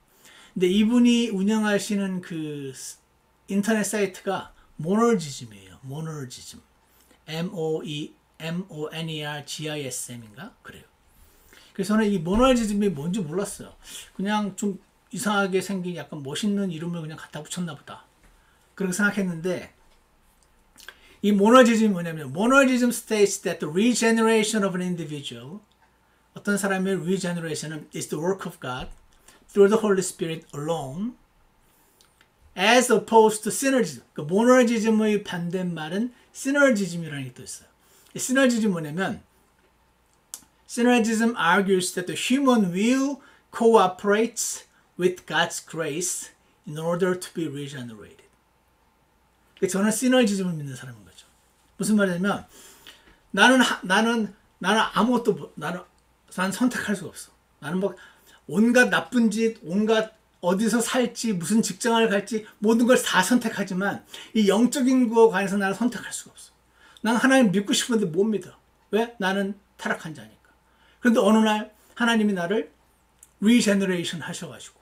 근데 이분이 운영하시는 그 인터넷 사이트가 모너지즘이에요. 모너지즘. M-O-N-E-R-G-I-S-M인가? 그래요. 그래서 저는 이 모너지즘이 뭔지 몰랐어요. 그냥 좀 이상하게 생긴 약간 멋있는 이름을 그냥 갖다 붙였나 보다. 그렇게 생각했는데 이 모너지즘이 뭐냐면 Monergism states that the regeneration of an individual 어떤 사람의 regeneration은 is the work of God through the Holy Spirit alone as opposed to synergism. 그 monergism의 반대말은 synergism이라는 게 또 있어요. 이 synergism 뭐냐면 Synergism argues that the human will cooperates with God's grace in order to be regenerated. 저는 시너지즘을 믿는 사람인 거죠. 무슨 말이냐면 나는 아무것도 나는 선택할 수가 없어. 나는 뭐 온갖 나쁜 짓, 온갖 어디서 살지, 무슨 직장을 갈지 모든 걸 다 선택하지만 이 영적인 거에 관해서 나는 선택할 수가 없어. 난 하나님 믿고 싶은데 못 믿어. 왜? 나는 타락한 자니까. 그런데 어느 날 하나님이 나를 리제너레이션 하셔가지고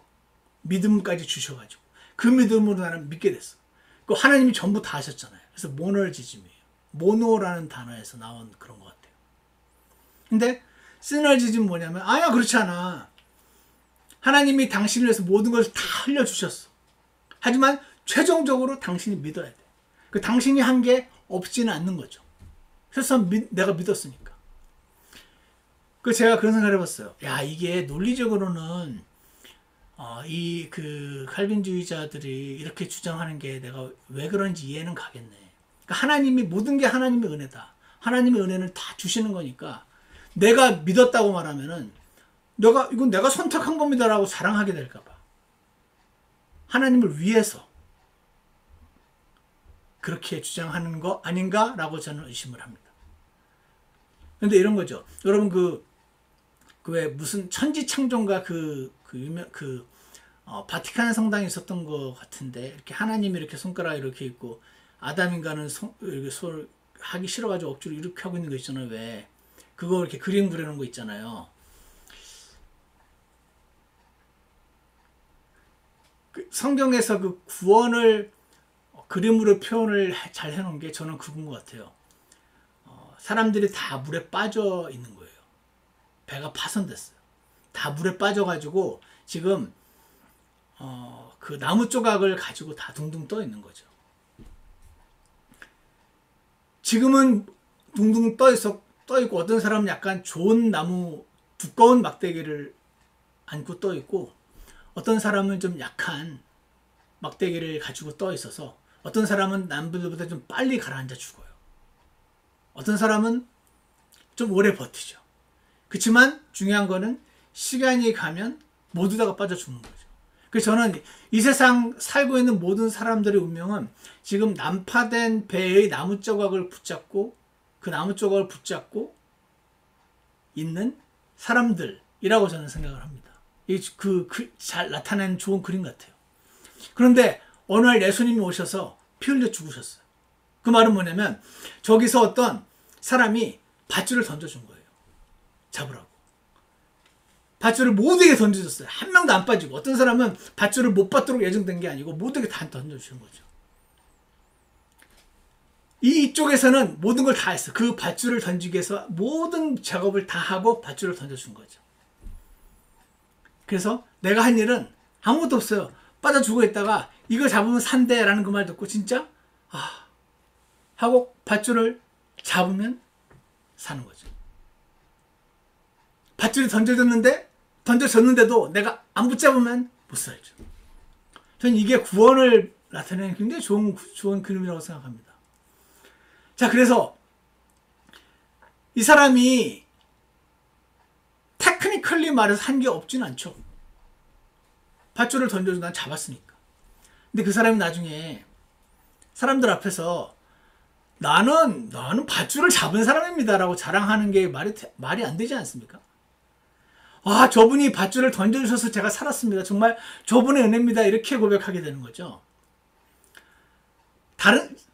믿음까지 주셔가지고 그 믿음으로 나는 믿게 됐어. 그 하나님이 전부 다 하셨잖아요. 그래서 모너지즘이에요. 모노라는 단어에서 나온 그런 것 같아요. 근데 시너지즘 뭐냐면 아야 그렇지 않아. 하나님이 당신을 위해서 모든 것을 다 흘려주셨어. 하지만 최종적으로 당신이 믿어야 돼. 그 당신이 한 게 없지는 않는 거죠. 그래서 내가 믿었으니까. 그 제가 그런 생각을 해봤어요. 야 이게 논리적으로는 그 칼빈주의자들이 이렇게 주장하는 게 내가 왜 그런지 이해는 가겠네. 그러니까 하나님이 모든 게 하나님의 은혜다. 하나님의 은혜는 다 주시는 거니까 내가 믿었다고 말하면은 이건 내가 선택한 겁니다라고 자랑하게 될까봐. 하나님을 위해서 그렇게 주장하는 거 아닌가라고 저는 의심을 합니다. 근데 이런 거죠. 여러분 왜 무슨 천지창조인가 바티칸 성당에 있었던 것 같은데 이렇게 하나님이 이렇게 손가락 이렇게 있고 아담인가는 이렇게 손을 하기 싫어가지고 억지로 이렇게 하고 있는 거 있잖아요. 왜 그거 이렇게 그림 그려놓은 거 있잖아요. 성경에서 그 구원을 그림으로 표현을 잘 해놓은 게 저는 그건 것 같아요. 사람들이 다 물에 빠져 있는 거예요. 배가 파손됐어요. 다 물에 빠져가지고 지금 그 나무 조각을 가지고 다 둥둥 떠 있는 거죠. 지금은 둥둥 떠 있고 어떤 사람은 약간 좋은 나무 두꺼운 막대기를 안고 떠 있고 어떤 사람은 좀 약한 막대기를 가지고 떠 있어서 어떤 사람은 남들보다 좀 빨리 가라앉아 죽어요. 어떤 사람은 좀 오래 버티죠. 그렇지만 중요한 거는 시간이 가면 모두 다가 빠져 죽는 거죠. 그래서 저는 이 세상 살고 있는 모든 사람들의 운명은 지금 난파된 배의 나무 조각을 붙잡고 그 나무 조각을 붙잡고 있는 사람들이라고 저는 생각을 합니다. 잘 나타낸 좋은 그림 같아요. 그런데 어느 날 예수님이 오셔서 피 흘려 죽으셨어요. 그 말은 뭐냐면 저기서 어떤 사람이 밧줄을 던져준 거예요. 잡으라고. 밧줄을 모두에게 던져줬어요. 한 명도 안 빠지고 어떤 사람은 밧줄을 못 받도록 예정된 게 아니고 모두에게 다 던져주는 거죠. 이쪽에서는 모든 걸 다 했어. 그 밧줄을 던지기 위해서 모든 작업을 다 하고 밧줄을 던져준 거죠. 그래서 내가 한 일은 아무것도 없어요. 빠져 죽어 있다가 이거 잡으면 산대라는 그 말 듣고 진짜 하고 밧줄을 잡으면 사는 거죠. 밧줄이 던져졌는데도 내가 안 붙잡으면 못 살죠. 저는 이게 구원을 나타내는 굉장히 좋은 그림이라고 생각합니다. 자, 그래서 이 사람이 테크니컬리 말해서 한 게 없진 않죠. 밧줄을 던져서 난 잡았으니까. 근데 그 사람이 나중에 사람들 앞에서 나는 밧줄을 잡은 사람입니다라고 자랑하는 게 말이 안 되지 않습니까? 저분이 밧줄을 던져주셔서 제가 살았습니다. 정말 저분의 은혜입니다. 이렇게 고백하게 되는 거죠.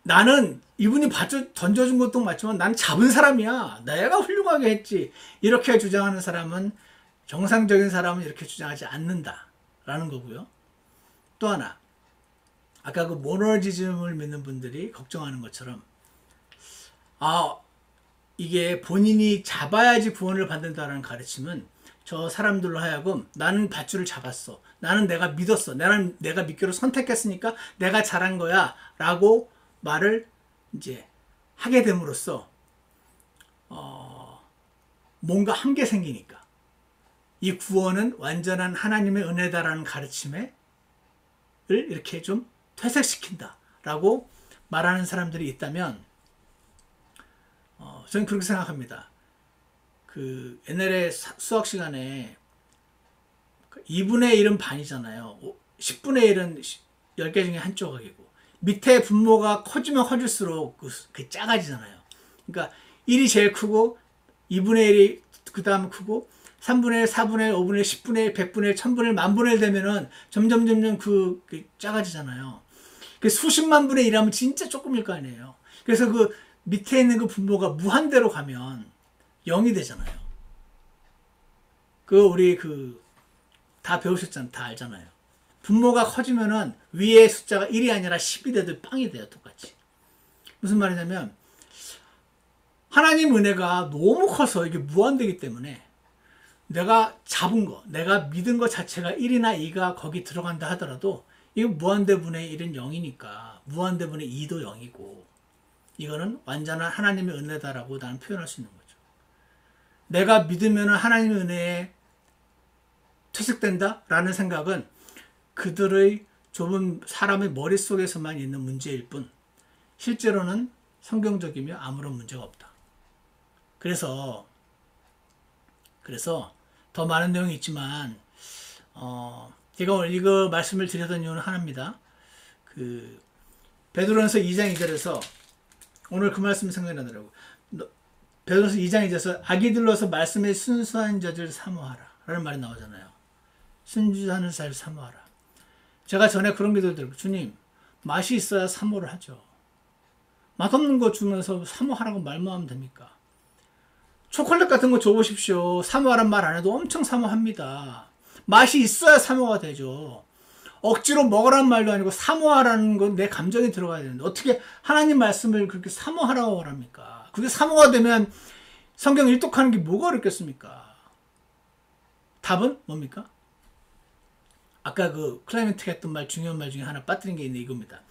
나는 이분이 밧줄 던져준 것도 맞지만 난 잡은 사람이야. 내가 훌륭하게 했지. 이렇게 주장하는 사람은 정상적인 사람은 이렇게 주장하지 않는다라는 거고요. 또 하나, 아까 그 모너지즘을 믿는 분들이 걱정하는 것처럼 이게 본인이 잡아야지 구원을 받는다라는 가르침은 저 사람들로 하여금 나는 밧줄을 잡았어. 나는 내가 믿었어. 내가 믿기로 선택했으니까 내가 잘한 거야. 라고 말을 이제 하게 됨으로써 뭔가 한계 생기니까 이 구원은 완전한 하나님의 은혜다라는 가르침을 이렇게 좀 퇴색시킨다라고 말하는 사람들이 있다면 저는 그렇게 생각합니다. 그 옛날에 수학 시간에 2분의 1은 반이잖아요. 10분의 1은 10개 중에 한 조각이고 밑에 분모가 커지면 커질수록 그 작아지잖아요. 그러니까 1이 제일 크고 2분의 1이 그 다음 크고 3분의 1, 4분의 1, 5분의 1, 10분의 1, 100분의 1, 1000분의 1, 만분의 1 되면은 점점 그 작아지잖아요. 그 수십만 분의 1 하면 진짜 조금일 거 아니에요. 그래서 그 밑에 있는 그 분모가 무한대로 가면 0이 되잖아요. 우리 다 배우셨잖아요. 다 알잖아요. 분모가 커지면은 위에 숫자가 1이 아니라 10이 돼도 빵이 돼요. 똑같이. 무슨 말이냐면 하나님 은혜가 너무 커서 이게 무한대이기 때문에 내가 잡은 거, 내가 믿은 거 자체가 1이나 2가 거기 들어간다 하더라도 이거 무한대분의 1은 0이니까 무한대분의 2도 0이고 이거는 완전한 하나님의 은혜다라고 나는 표현할 수 있는 거죠. 내가 믿으면 하나님의 은혜에 퇴색된다? 라는 생각은 그들의 좁은 사람의 머릿속에서만 있는 문제일 뿐 실제로는 성경적이며 아무런 문제가 없다. 그래서 더 많은 내용이 있지만 제가 오늘 이거 말씀을 드렸던 이유는 하나입니다. 베드로전서 2장 2절에서 오늘 그 말씀이 생각이 나더라고요. 베드로전서 2장 2절에서 악이들로서 말씀의 순수한 자들 사모하라 라는 말이 나오잖아요. 순수한 자를 사모하라. 제가 전에 그런 기도를 드렸고 주님 맛이 있어야 사모를 하죠. 맛없는 거 주면서 사모하라고 말만 하면 됩니까? 초콜릿 같은 거 줘보십시오. 사모하란 말 안 해도 엄청 사모합니다. 맛이 있어야 사모가 되죠. 억지로 먹으라는 말도 아니고 사모하라는 건 내 감정이 들어가야 되는데 어떻게 하나님 말씀을 그렇게 사모하라고 말합니까? 그게 사모가 되면 성경 일독하는 게 뭐가 어렵겠습니까? 답은 뭡니까? 아까 클라이멘트가 했던 말 중요한 말 중에 하나 빠뜨린 게 있는데 이겁니다.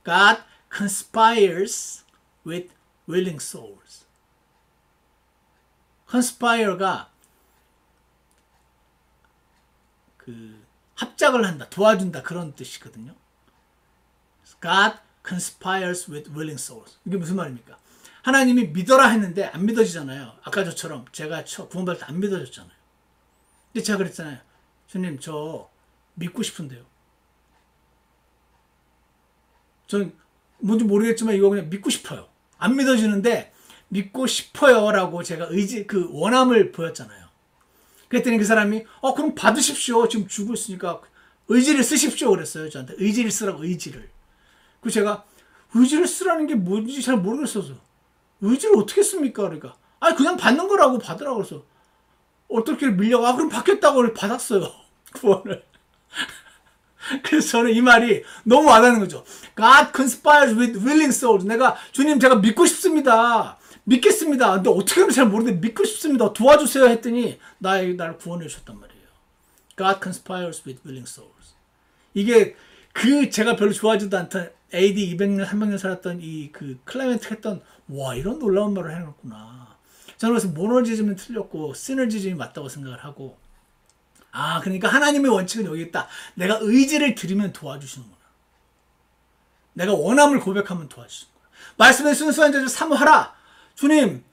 God conspires with willing souls. conspire가 합작을 한다, 도와준다 그런 뜻이거든요. God conspires with willing souls. 이게 무슨 말입니까? 하나님이 믿어라 했는데 안 믿어지잖아요. 아까 저처럼 제가 구원받을 때 안 믿어졌잖아요. 근데 제가 그랬잖아요. 주님 저 믿고 싶은데요. 전 뭔지 모르겠지만 이거 그냥 믿고 싶어요. 안 믿어지는데 믿고 싶어요 라고 제가 원함을 보였잖아요. 그랬더니 그 사람이 그럼 받으십시오. 지금 주고 있으니까 의지를 쓰십시오 그랬어요. 저한테 의지를 쓰라고. 의지를. 그래서 제가 의지를 쓰라는 게 뭔지 잘 모르겠어서 의지를 어떻게 씁니까? 그러니까 그냥 받는 거라고 받으라고 그래서 어떻게 밀려가 그럼 받겠다고 받았어요. 구원을. 그래서 저는 이 말이 너무 와닿는 거죠. God conspires with willing souls. 주님 제가 믿고 싶습니다. 믿겠습니다. 근데 어떻게 하면 잘 모르는데 믿고 싶습니다. 도와주세요 했더니 나를 구원해 주셨단 말이에요. God conspires with willing souls. 이게 제가 별로 좋아하지도 않던 AD 200년, 300년 살았던 클라이멘트 했던 이런 놀라운 말을 해놨구나. 저는 그래서 모노지즘은 틀렸고 시너지즘이 맞다고 생각을 하고 그러니까 하나님의 원칙은 여기 있다. 내가 의지를 드리면 도와주시는구나. 내가 원함을 고백하면 도와주시는구나. 말씀의 순수한 자를 사모하라. 주님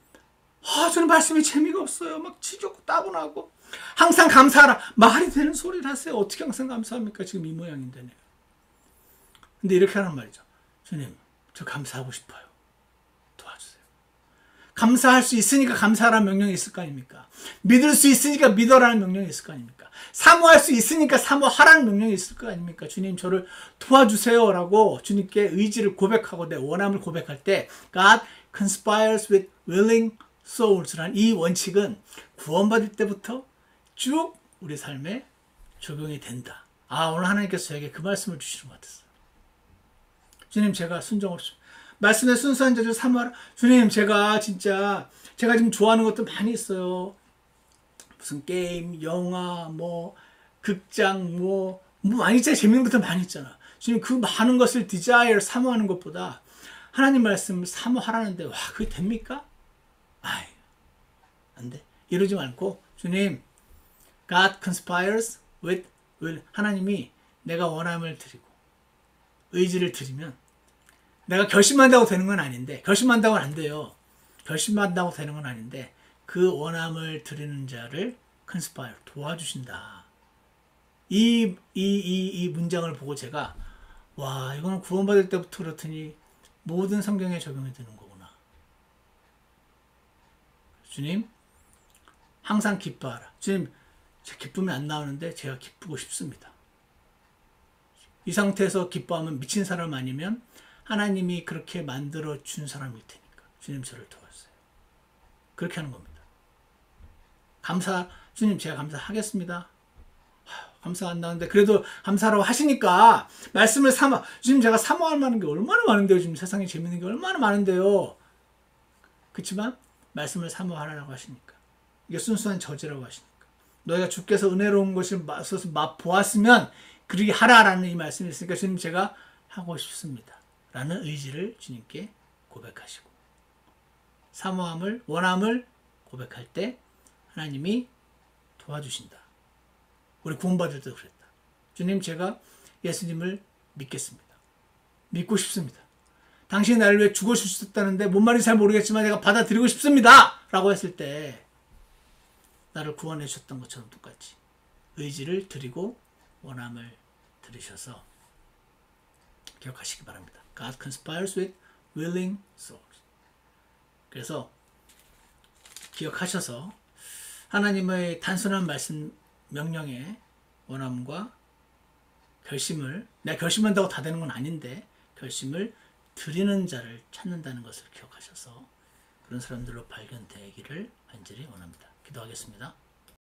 말씀이 재미가 없어요. 막 지겹고 따분하고 항상 감사하라. 말이 되는 소리를 하세요. 어떻게 항상 감사합니까? 지금 이 모양인데. 근데 이렇게 하란 말이죠. 주님 저 감사하고 싶어요. 도와주세요. 감사할 수 있으니까 감사하라는 명령이 있을 거 아닙니까? 믿을 수 있으니까 믿어라는 명령이 있을 거 아닙니까? 사모할 수 있으니까 사모하라는 명령이 있을 거 아닙니까? 주님 저를 도와주세요 라고 주님께 의지를 고백하고 내 원함을 고백할 때 God conspires with willing souls라는 이 원칙은 구원받을 때부터 쭉 우리 삶에 적용이 된다. 오늘 하나님께서 저에게 그 말씀을 주시는 것 같았어요. 주님 제가 순종 없이 말씀의 순수한 자들 사모하라. 주님 제가 지금 좋아하는 것도 많이 있어요. 무슨 게임, 영화, 극장, 많이 있잖아. 재밌는 것도 많이 있잖아. 주님 그 많은 것을 desire, 사모하는 것보다 하나님 말씀을 사모하라는데 그게 됩니까? 안 돼. 이러지 말고 주님 God conspires with will. 하나님이 내가 원함을 드리고 의지를 드리면 내가 결심한다고 되는 건 아닌데 결심한다고는 안 돼요. 결심한다고 되는 건 아닌데 그 원함을 드리는 자를 컨스파이어 도와주신다. 이 문장을 보고 제가 와 이거는 구원받을 때부터 그렇더니 모든 성경에 적용이 되는 거구나. 주님 항상 기뻐하라. 주님 제 기쁨이 안 나오는데 제가 기쁘고 싶습니다. 이 상태에서 기뻐하면 미친 사람 아니면 하나님이 그렇게 만들어 준 사람일 테니까 주님 저를 도와주세요. 그렇게 하는 겁니다. 주님 제가 감사하겠습니다. 감사 안 나오는데 그래도 감사라고 하시니까 말씀을 주님 제가 사모할 만한 게 얼마나 많은데요. 지금 세상에 재밌는 게 얼마나 많은데요. 그렇지만 말씀을 사모하라고 하시니까 이게 순수한 저지라고 하시니까 너희가 주께서 은혜로운 것을 맛보았으면 그러게 하라라는 이 말씀이 있으니까 주님 제가 하고 싶습니다. 라는 의지를 주님께 고백하시고 원함을 고백할 때 하나님이 도와주신다. 우리 구원받을 때도 그랬다. 주님 제가 예수님을 믿겠습니다. 믿고 싶습니다. 당신이 나를 위해 죽어주셨다는데 뭔 말인지 잘 모르겠지만 내가 받아들이고 싶습니다. 라고 했을 때 나를 구원해 주셨던 것처럼 똑같이 의지를 드리고 원함을 들으셔서 기억하시기 바랍니다. God conspires with willing souls. 그래서 기억하셔서 하나님의 단순한 말씀 명령에 원함과 결심을 내가 결심한다고 다 되는 건 아닌데 결심을 드리는 자를 찾는다는 것을 기억하셔서 그런 사람들로 발견되기를 간절히 원합니다. 기도하겠습니다.